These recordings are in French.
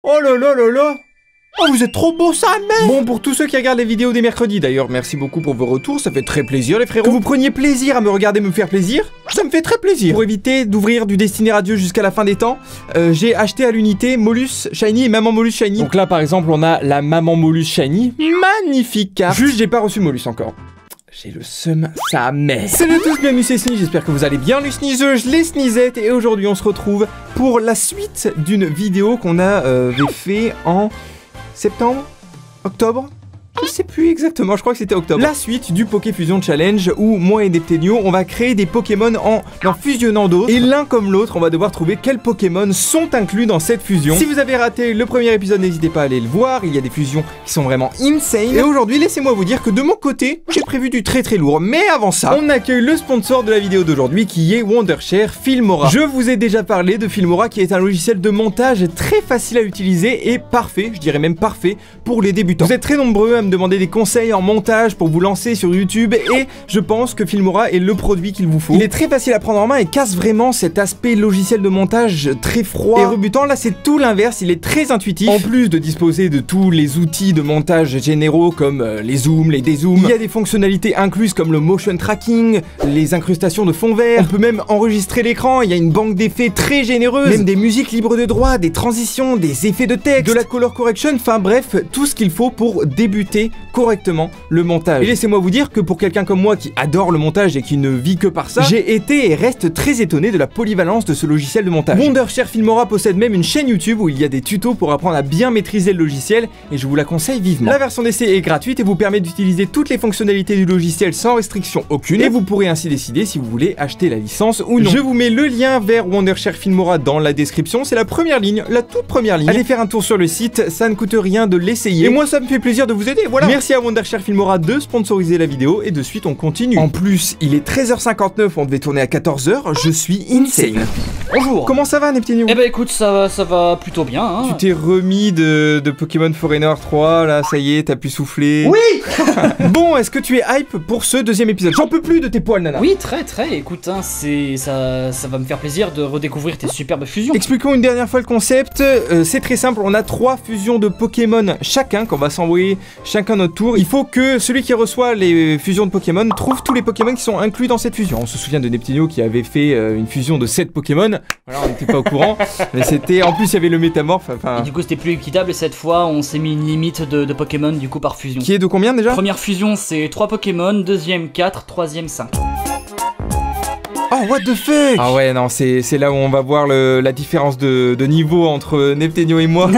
Oh là là là là. Oh, vous êtes trop beau ça, mec. Bon, pour tous ceux qui regardent les vidéos des mercredis, d'ailleurs, merci beaucoup pour vos retours, ça fait très plaisir les frérots. Que vous preniez plaisir à me regarder me faire plaisir, ça me fait très plaisir. Pour éviter d'ouvrir du Destiné Radieux jusqu'à la fin des temps, j'ai acheté à l'unité Molus Shiny et Maman Molus Shiny. Donc là, par exemple, on a la Maman Molus Shiny, magnifique carte. Juste, j'ai pas reçu Molus encore. J'ai le seum, sa mère. Salut à tous, bienvenue c'est Sneeze, j'espère que vous allez bien les sneezeuses, les sneezettes. Et aujourd'hui on se retrouve pour la suite d'une vidéo qu'on avait fait en septembre, octobre, je sais plus exactement, je crois que c'était octobre. La suite du Pokéfusion Challenge où moi et Neptenio, on va créer des Pokémon en fusionnant d'autres. Et l'un comme l'autre, on va devoir trouver quels Pokémon sont inclus dans cette fusion. Si vous avez raté le premier épisode, n'hésitez pas à aller le voir. Il y a des fusions qui sont vraiment insane. Et aujourd'hui, laissez-moi vous dire que de mon côté, j'ai prévu du très très lourd. Mais avant ça, on accueille le sponsor de la vidéo d'aujourd'hui qui est Wondershare Filmora. Je vous ai déjà parlé de Filmora qui est un logiciel de montage très facile à utiliser et parfait, je dirais même parfait, pour les débutants. Vous êtes très nombreux à me demander des conseils en montage pour vous lancer sur YouTube et je pense que Filmora est le produit qu'il vous faut. Il est très facile à prendre en main et casse vraiment cet aspect logiciel de montage très froid et rebutant. Là c'est tout l'inverse, il est très intuitif. En plus de disposer de tous les outils de montage généraux comme les zooms, les dézooms, il y a des fonctionnalités incluses comme le motion tracking, les incrustations de fond vert, on peut même enregistrer l'écran, il y a une banque d'effets très généreuse, même des musiques libres de droit, des transitions, des effets de texte, de la color correction, enfin bref, tout ce qu'il faut pour débuter correctement le montage. Et laissez-moi vous dire que pour quelqu'un comme moi qui adore le montage et qui ne vit que par ça, j'ai été et reste très étonné de la polyvalence de ce logiciel de montage. Wondershare Filmora possède même une chaîne YouTube où il y a des tutos pour apprendre à bien maîtriser le logiciel et je vous la conseille vivement. La version d'essai est gratuite et vous permet d'utiliser toutes les fonctionnalités du logiciel sans restriction aucune et vous pourrez ainsi décider si vous voulez acheter la licence ou non. Je vous mets le lien vers Wondershare Filmora dans la description, c'est la première ligne, la toute première ligne. Allez faire un tour sur le site, ça ne coûte rien de l'essayer et moi ça me fait plaisir de vous aider, voilà. Merci à Wondershare Filmora de sponsoriser la vidéo et de suite on continue. En plus, il est 13h59, on devait tourner à 14h, je suis insane. Bonjour. Comment ça va Neptenio? Eh bah écoute, ça va plutôt bien hein. Tu t'es remis de Pokémon Foreigner 3, là ça y est, t'as pu souffler. Oui. Bon, est-ce que tu es hype pour ce deuxième épisode? J'en peux plus de tes poils nana. Oui, très, écoute hein, ça va me faire plaisir de redécouvrir tes superbes fusions. Expliquons une dernière fois le concept, c'est très simple, on a 3 fusions de Pokémon chacun qu'on va s'envoyer chacun notre tour. Il faut que celui qui reçoit les fusions de Pokémon trouve tous les Pokémon qui sont inclus dans cette fusion. On se souvient de Neptenio qui avait fait une fusion de 7 Pokémon. Voilà, on n'était pas au courant, mais c'était... En plus, il y avait le métamorphe, enfin... Et du coup, c'était plus équitable et cette fois, on s'est mis une limite de Pokémon du coup par fusion. Qui est de combien déjà? Première fusion, c'est 3 Pokémon, deuxième 4, troisième 5. Oh, what the fuck! Ah ouais, non, c'est là où on va voir la différence de niveau entre Neptenio et moi.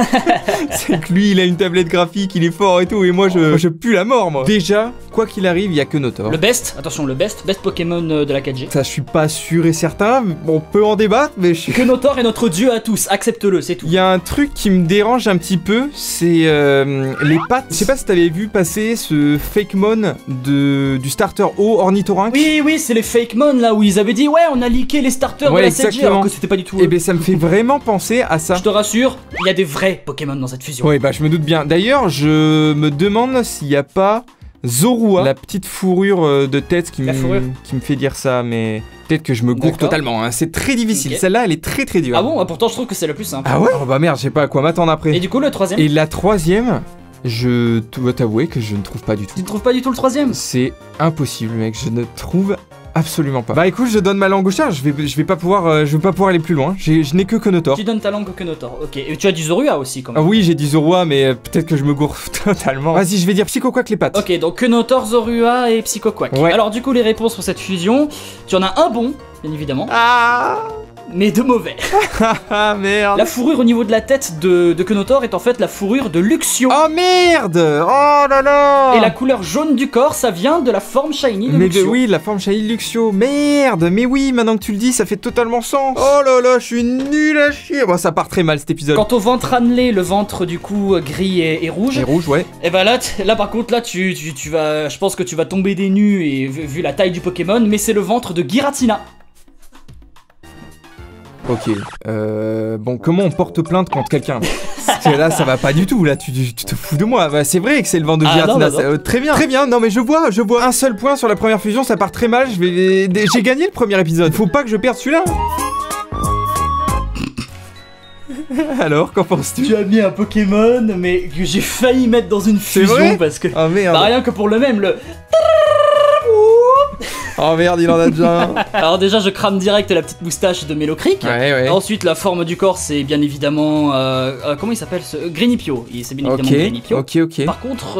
C'est que lui, il a une tablette graphique, il est fort et tout, et moi, je pue la mort, moi. Déjà, quoi qu'il arrive, il y a que Notor. Le best, attention, le best Pokémon de la 4G. Ça, je suis pas sûr et certain, on peut en débattre, mais je suis... Que Notor est notre dieu à tous, accepte-le, c'est tout. Il y a un truc qui me dérange un petit peu, c'est les pattes. Je sais pas si t'avais vu passer ce Fakemon du starter O Ornithorynque. Oui, c'est les Fakemon là où ils avaient dit ouais, on a leaké les starters de la 7G alors que c'était pas du tout. Et ben ça me fait vraiment penser à ça. Je te rassure, il y a des vrais Pokémon dans cette fusion. Oui, bah je me doute bien. D'ailleurs, je me demande s'il y a pas Zorua, la petite fourrure de tête qui me fait dire ça, mais peut-être que je me gourre totalement, hein. C'est très difficile. Okay. Celle-là, elle est très très dure. Ah bon? Pourtant, je trouve que c'est la plus simple. Ah ouais? Oh bah merde, je sais pas à quoi m'attendre après. Et du coup, le troisième? Et la troisième, je dois t'avouer que je ne trouve pas du tout. Tu ne trouves pas du tout le troisième? C'est impossible, mec. Je ne trouve absolument pas. Bah écoute, je donne ma langue au chat, je vais pas pouvoir aller plus loin. Je n'ai que Konotor. Tu donnes ta langue au Konotor, ok. Et tu as du Zorua aussi quand même. Ah oui, j'ai dit Zorua, mais peut-être que je me gourre totalement. Vas-y, je vais dire Psychoquack les pattes. Ok, donc Konotor, Zorua et Psychoquack. Ouais. Alors du coup, les réponses pour cette fusion, tu en as un bon, bien évidemment. Ah, mais deux mauvais. Ah merde. La fourrure au niveau de la tête de Konotor est en fait la fourrure de Luxio. Oh merde. Oh là là. Et la couleur jaune du corps, ça vient de la forme shiny de Luxio. Mais oui, la forme shiny de Luxio. Merde. Mais oui, maintenant que tu le dis, ça fait totalement sens. Oh là là, je suis nul à chier. Bon, ça part très mal cet épisode. Quant au ventre annelé, le ventre du coup gris et rouge. Et rouge, ouais. Et bah là par contre, là tu vas, je pense que tu vas tomber des nues et vu la taille du Pokémon, mais c'est le ventre de Giratina. Ok, bon, comment on porte plainte contre quelqu'un? Parce que là, ça va pas du tout, là, tu te fous de moi. Bah, c'est vrai que c'est le vent de Giratina, très bien, non mais je vois. Un seul point sur la première fusion, ça part très mal, j'ai gagné le premier épisode. Faut pas que je perde celui-là. Alors, qu'en penses-tu? Tu as mis un Pokémon, mais que j'ai failli mettre dans une fusion parce que... Oh merde. Bah rien que pour le même, le... Oh merde, il en a déjà un. Alors déjà, je crame direct la petite moustache de Mélocreek. Ouais. Ensuite, la forme du corps, c'est bien évidemment... comment il s'appelle ce... Greenipio. C'est bien évidemment Greenipio. Ok. Par contre,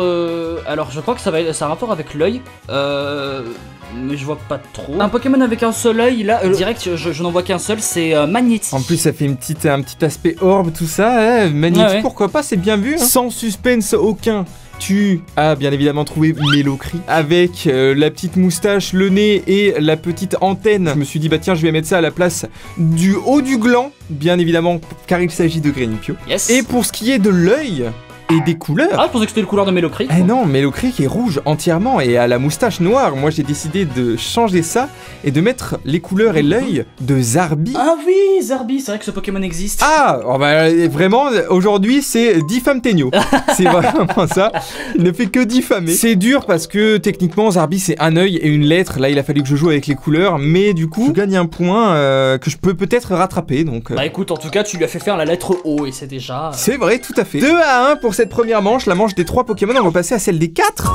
alors je crois que ça a un rapport avec l'œil. Mais je vois pas trop. Un Pokémon avec un seul œil, là, direct, je n'en vois qu'un seul, c'est Magnéti. En plus, ça fait un petit aspect orbe, tout ça. Hein. Magnéti, ouais. Pourquoi pas, c'est bien vu. Hein. Sans suspense aucun. Tu as bien évidemment trouvé Mélocreek avec la petite moustache, le nez et la petite antenne. Je me suis dit, bah tiens, je vais mettre ça à la place du haut du gland, bien évidemment, car il s'agit de Greenipio. Yes. Et pour ce qui est de l'œil et des couleurs... Ah, je pensais que c'était le couleur de Mélocreek. Eh non, Mélocreek est rouge entièrement et a la moustache noire. Moi, j'ai décidé de changer ça et de mettre les couleurs et l'œil de Zarbi. Ah oui, Zarbi, c'est vrai que ce Pokémon existe. Ah, oh bah, vraiment, aujourd'hui, c'est diffame-Tegno. C'est vraiment ça. Il ne fait que diffamer. C'est dur parce que, techniquement, Zarbi, c'est un œil et une lettre. Là, il a fallu que je joue avec les couleurs, mais du coup, je gagne un point que je peux peut-être rattraper, donc... Bah écoute, en tout cas, tu lui as fait faire la lettre O et c'est déjà... C'est vrai, tout à fait. 2-1 pour cette première manche, la manche des 3 Pokémon. On va passer à celle des 4.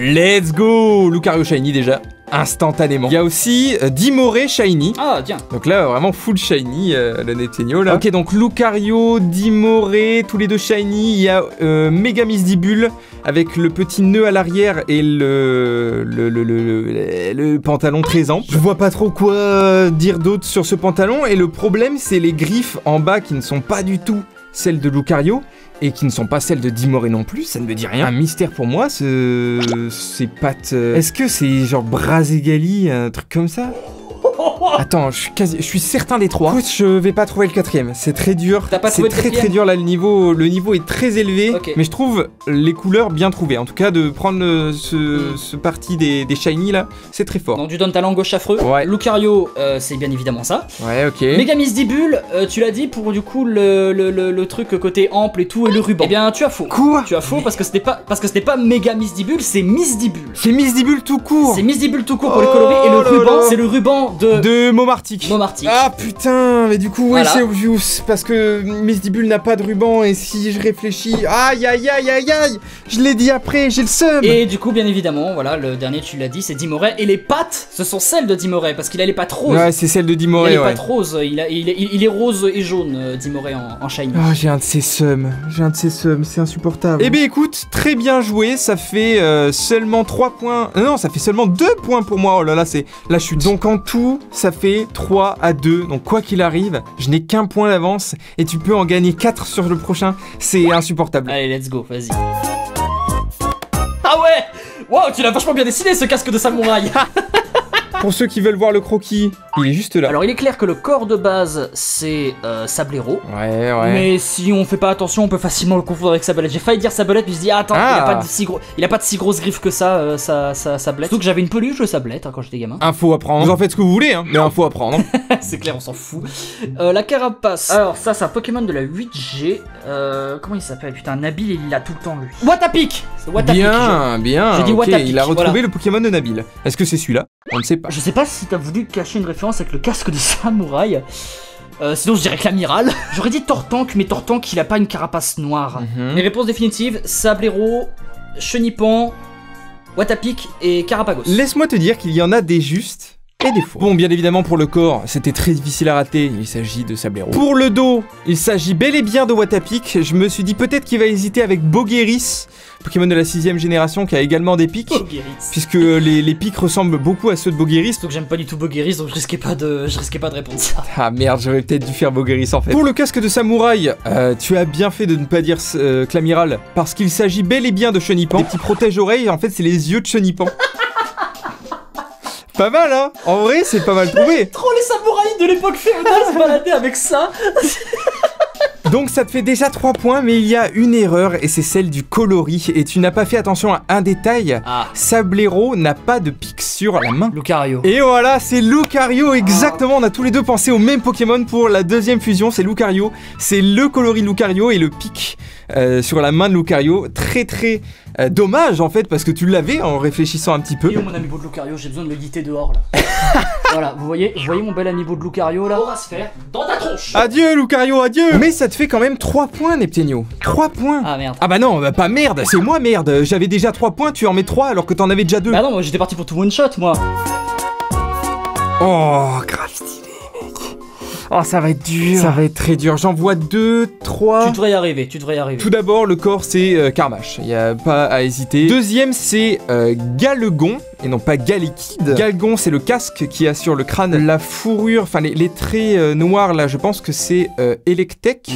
Let's go. Lucario Shiny déjà, instantanément. Il y a aussi Dimoré Shiny. Ah tiens. Donc là, vraiment full Shiny, le Netegno là. Ok, donc Lucario, Dimoré, tous les deux Shiny. Il y a Megamistibule avec le petit nœud à l'arrière et le pantalon très ample. Je vois pas trop quoi dire d'autre sur ce pantalon. Et le problème, c'est les griffes en bas qui ne sont pas du tout celles de Lucario et qui ne sont pas celles de Dimoré non plus, ça ne me dit rien. Un mystère pour moi, ces pattes... Est-ce que c'est genre Brazegali, un truc comme ça? Attends, je suis certain des 3. Écoute, je vais pas trouver le 4ème, c'est très dur. T'as pas trouvé le 4ème? C'est très dur là, le niveau est très élevé, okay. Mais je trouve les couleurs bien trouvées. En tout cas, de prendre ce parti des shiny là, c'est très fort. Donc tu donnes ta langue gauche affreux. Ouais. Lucario, c'est bien évidemment ça. Ouais, ok. Megamistibule, tu l'as dit pour du coup le truc côté ample et tout et le ruban. Eh bien, tu as faux. Quoi? Tu as faux parce que ce n'est pas Megamistibule, c'est Misdibule. C'est Misdibule tout court. C'est Misdibule tout court pour les coloris et le ruban, c'est le ruban de Momartic. Ah putain, mais du coup, oui, c'est obvious. Parce que Misdibule n'a pas de ruban et si je réfléchis. Aïe, aïe, aïe, aïe, aïe. Je l'ai dit après, j'ai le seum. Et du coup, bien évidemment, voilà, le dernier, tu l'as dit, c'est Dimoré. Et les pattes, ce sont celles de Dimoré parce qu'il a les pattes roses. Ouais, c'est celle de Dimoré. Il a les pattes roses. Il est rose et jaune, Dimoré en shiny. Oh, j'ai un de ces seums. C'est insupportable. Eh bien, écoute, très bien joué. Ça fait seulement 3 points. Non, ça fait seulement 2 points pour moi. Oh là là, c'est la chute. Donc en tout, ça fait 3-2. Donc quoi qu'il arrive, je n'ai qu'un point d'avance et tu peux en gagner 4 sur le prochain. C'est insupportable. Allez, let's go, vas-y. Ah ouais! Wow, tu l'as vachement bien dessiné ce casque de samouraï. Pour ceux qui veulent voir le croquis, il est juste là. Alors il est clair que le corps de base c'est Sablero. Ouais. Mais si on fait pas attention, on peut facilement le confondre avec Sablette. J'ai failli dire Sablette, puis je dis attends, il a pas de si grosses griffes que ça, Sablette. Surtout que j'avais une peluche de Sablette quand j'étais gamin. Info à prendre. Vous en faites ce que vous voulez, hein. Mais info à prendre. C'est clair, on s'en fout. La carapace. Alors ça, c'est un Pokémon de la 8G. Comment il s'appelle? Putain, Nabil, il l'a tout le temps lui. Watapic. Bien. J'ai dit Watapic. Il a retrouvé le Pokémon de Nabil. Est-ce que c'est celui-là? On ne sait pas. Je sais pas si t'as voulu cacher une référence avec le casque de samouraï. Sinon je dirais que l'amiral. J'aurais dit Tortank, mais Tortank il a pas une carapace noire. Les réponses définitives, Sablero, Chenipan, Watapic et Carapagos. Laisse-moi te dire qu'il y en a des justes et des faux. Bon, bien évidemment pour le corps, c'était très difficile à rater, il s'agit de Sablero. Pour le dos, il s'agit bel et bien de Watapic. Je me suis dit peut-être qu'il va hésiter avec Bogeris, Pokémon de la 6ème génération qui a également des pics. Bogeris. Puisque les pics ressemblent beaucoup à ceux de Bogeris. Donc j'aime pas du tout Bogeris, donc je risquais pas de répondre ça. Ah merde, j'aurais peut-être dû faire Bogeris en fait. Pour le casque de samouraï, tu as bien fait de ne pas dire Clamiral, parce qu'il s'agit bel et bien de Chenipan. Les petits protège-oreilles, en fait c'est les yeux de Chenipan. Pas mal, hein. En vrai, c'est pas mal trouvé. Trop les samouraïs de l'époque féodale se baladaient avec ça. Donc ça te fait déjà 3 points, mais il y a une erreur, et c'est celle du coloris. Et tu n'as pas fait attention à un détail. Sablero n'a pas de pic sur la main. Lucario. Et voilà, c'est Lucario, exactement. On a tous les deux pensé au même Pokémon pour la deuxième fusion, c'est Lucario. C'est le coloris Lucario et le pic sur la main de Lucario. Très dommage en fait parce que tu l'avais en réfléchissant un petit peu. Et mon amiibo de Lucario, j'ai besoin de le guider dehors là. Voilà, vous voyez mon bel amiibo de Lucario là. Aura sphère dans ta tronche. Adieu Lucario, adieu. Mais ça te fait quand même 3 points Neptenio. 3 points. Ah merde. Ah bah non, pas merde, c'est moi merde. J'avais déjà 3 points, tu en mets 3 alors que t'en avais déjà 2. Bah non, moi j'étais parti pour tout one shot moi. Oh, grave stylé, mec. Oh, ça va être dur. Ça va être très dur. J'en vois 2, 3. Tu devrais y arriver, Tout d'abord, le corps, c'est Carmache. Il n'y a pas à hésiter. Deuxième, c'est Galgon. Et non pas Galekid. Galgon, c'est le casque qui a sur le crâne. La fourrure, enfin les traits noirs, là, je pense que c'est Electek.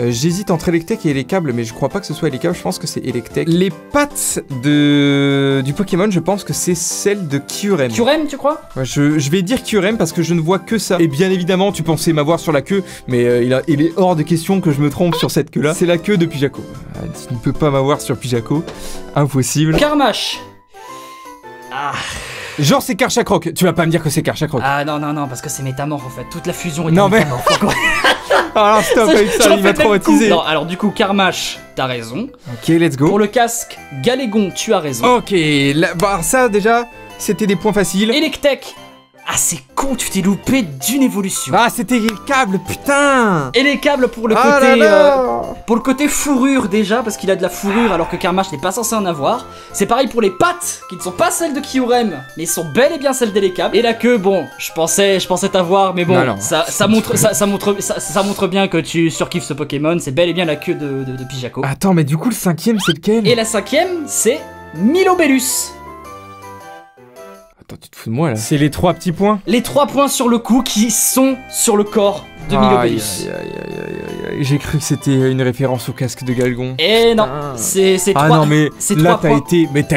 J'hésite entre Electek et Elekable, mais je crois pas que ce soit Elekable, je pense que c'est Electek. Les pattes du Pokémon, je pense que c'est celle de Kyurem. Kyurem, tu crois? Ouais, je vais dire Kyurem parce que je ne vois que ça. Et bien évidemment, tu pensais m'avoir sur la queue, mais il est hors de question que je me trompe sur cette queue-là. C'est la queue de Pijaco. Tu ne peux pas m'avoir sur Pijaco. Impossible. Carmache. Ah. Genre c'est Karchakroc, tu vas pas me dire que c'est Karchakroc. Ah non, parce que c'est métamorphe en fait, toute la fusion est non, métamorphe. Alors stop avec ça, il m'a traumatisé. Non, alors du coup, Carmache, t'as raison. Ok, let's go. Pour le casque, Galégon, tu as raison. Ok, bah ça déjà, c'était des points faciles. Electek. Ah c'est con, tu t'es loupé d'une évolution. Ah c'était les câbles, putain. Et les câbles pour le côté fourrure déjà, parce qu'il a de la fourrure alors que Carmache n'est pas censé en avoir. C'est pareil pour les pattes, qui ne sont pas celles de Kyurem, mais sont bel et bien celles d'Elekable. Et la queue, bon, je pensais t'avoir, mais bon, non. Ça montre bien que tu surkiffes ce Pokémon. C'est bel et bien la queue de Pijaco. Attends, mais du coup le 5ème c'est lequel? Et la 5ème c'est Milobellus. Attends, tu te fous de moi là. C'est les 3 petits points. Les 3 points sur le coup qui sont sur le corps de Milobellus. J'ai cru que c'était une référence au casque de Galgon. Et non, c'est 3 points. Ah non mais là t'as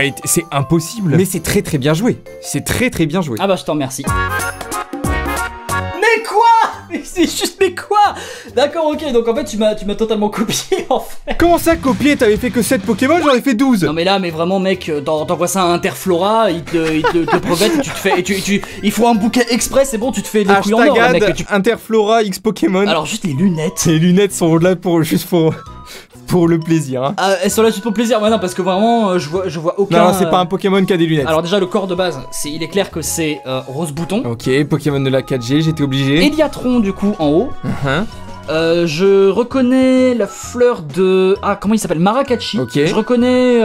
été, c'est impossible. Mais c'est très bien joué. C'est très bien joué. Ah bah je t'en remercie. Mais quoi? Mais c'est juste mais quoi? D'accord, ok, donc en fait tu m'as totalement copié en fait. Comment ça copier? T'avais fait que 7 Pokémon, j'en ai fait 12. Non mais là, mais vraiment mec, t'envoies ça à Interflora, il te progresse et tu te fais, il faut un bouquet express, c'est bon, tu te fais les couilles en or, mec. Interflora X Pokémon. Alors juste les lunettes. Les lunettes sont là juste pour le plaisir. Hein. Ah, elles sont là juste pour le plaisir, mais non, parce que vraiment, je vois aucun... Non, c'est pas un Pokémon qui a des lunettes. Alors déjà, le corps de base, il est clair que c'est Rose Bouton. Ok, Pokémon de la 4G, j'étais obligé. Eliatron, du coup, en haut. Je reconnais la fleur de... Ah, comment il s'appelle? Maracatchi. Ok. Je reconnais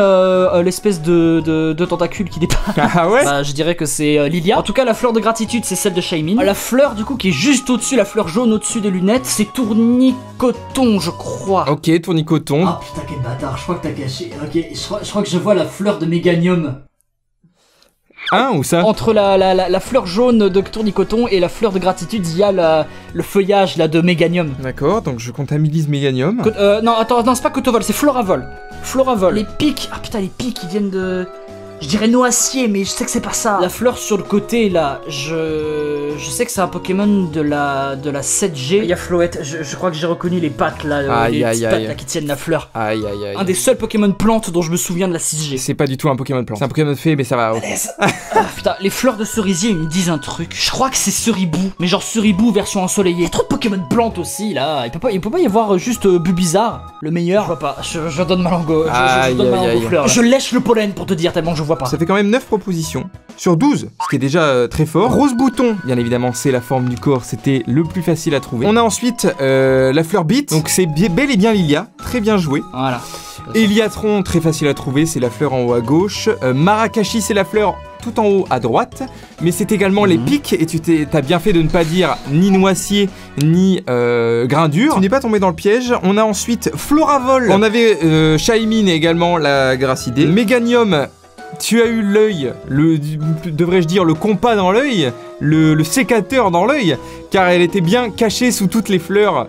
l'espèce de tentacule qui dépasse. Ah ouais? Bah, je dirais que c'est Lilia. En tout cas, la fleur de gratitude, c'est celle de Shaymin. La fleur, du coup, qui est juste au-dessus, la fleur jaune au-dessus des lunettes, c'est Tournicoton, je crois. Ok, Tournicoton. Ah putain, quel bâtard, je crois que t'as caché. Ok, je crois que je vois la fleur de Méganium. Hein, où ça? Entre la fleur jaune de Tournicoton et la fleur de gratitude, il y a le feuillage là de Méganium. D'accord, donc je comptabilise Méganium. Non, attends, non, c'est pas Cotovol, c'est Floravol. Floravol. Les pics, ah putain, les pics ils viennent de... Je dirais noacier, mais je sais que c'est pas ça. La fleur sur le côté là, je sais que c'est un Pokémon de la 7G. Il y a Floette, je crois que j'ai reconnu les pattes là, les petites pattes là qui tiennent la fleur. Aïe. Un des seuls Pokémon plantes dont je me souviens de la 6G. C'est pas du tout un Pokémon plante. C'est un Pokémon fée, mais ça va. Ah putain, les fleurs de cerisier ils me disent un truc. Je crois que c'est Ceribou, mais genre Ceribou version ensoleillée. Il y a trop de Pokémon plantes aussi là. Il peut pas y avoir juste Bubizarre, le meilleur. Je vois pas, je donne ma langue aux fleurs. Je lèche le pollen pour te dire tellement je vois pas. Ça fait quand même 9 propositions sur 12, ce qui est déjà très fort. Rose Bouton, bien évidemment, c'est la forme du corps, c'était le plus facile à trouver. On a ensuite la fleur Beat, donc c'est bel et bien Lilia, très bien joué. Voilà. Eliatron, très facile à trouver, c'est la fleur en haut à gauche. Maracatchi, c'est la fleur tout en haut à droite, mais c'est également les pics, et t'as bien fait de ne pas dire ni noisier, ni grain dur. Tu n'es pas tombé dans le piège. On a ensuite Floravol, on avait Shaymin et également la Gracidée. Méganium, tu as eu l'œil, devrais-je dire le compas dans l'œil, le sécateur dans l'œil, car elle était bien cachée sous toutes les fleurs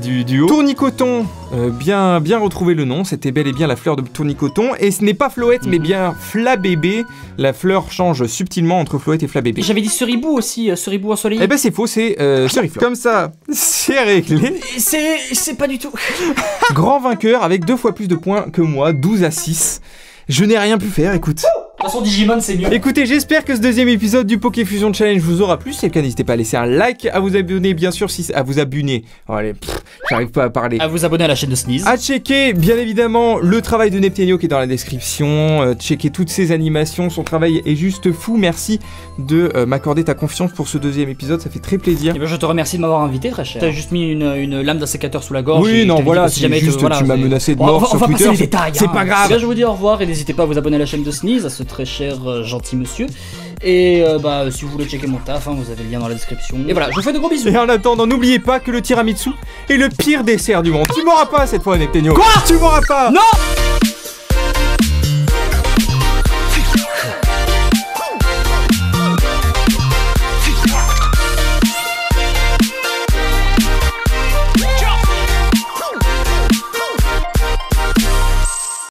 du haut. Tournicoton, bien retrouvé le nom, c'était bel et bien la fleur de Tournicoton, et ce n'est pas Floette, mais bien Flabébé. La fleur change subtilement entre Floette et Flabébé. J'avais dit Ceribou aussi, Ceribou ensoleillé. Eh ben c'est faux, c'est Ceriflor. Comme ça, c'est réglé. C'est pas du tout. Grand vainqueur avec 2 fois plus de points que moi, 12 à 6. Je n'ai rien pu faire, écoute. De toute façon, Digimon, c'est mieux. Écoutez, j'espère que ce deuxième épisode du Pokéfusion Challenge vous aura plu. Si c'est le cas, n'hésitez pas à laisser un like, à vous abonner, bien sûr, à vous abonner. Oh, allez, j'arrive pas à parler. À vous abonner à la chaîne de Sneeze. À checker, bien évidemment, le travail de Neptenio qui est dans la description. Checker toutes ses animations. Son travail est juste fou. Merci de m'accorder ta confiance pour ce deuxième épisode. Ça fait très plaisir. Et ben, je te remercie de m'avoir invité, très cher. T'as juste mis une lame d'un sécateur sous la gorge. Oui, non, voilà, si jamais juste tu m'as menacé de mort sur Twitter. C'est pas grave. Là, je vous dis au revoir et n'hésitez pas à vous abonner à la chaîne de Sneeze, à ce très cher gentil monsieur. Et si vous voulez checker mon taf, vous avez le lien dans la description. Et voilà, je vous fais de gros bisous. Et en attendant, n'oubliez pas que le tiramisu est le pire dessert du monde. Tu m'auras pas cette fois, Neptenio. Quoi? Tu m'auras pas. Non.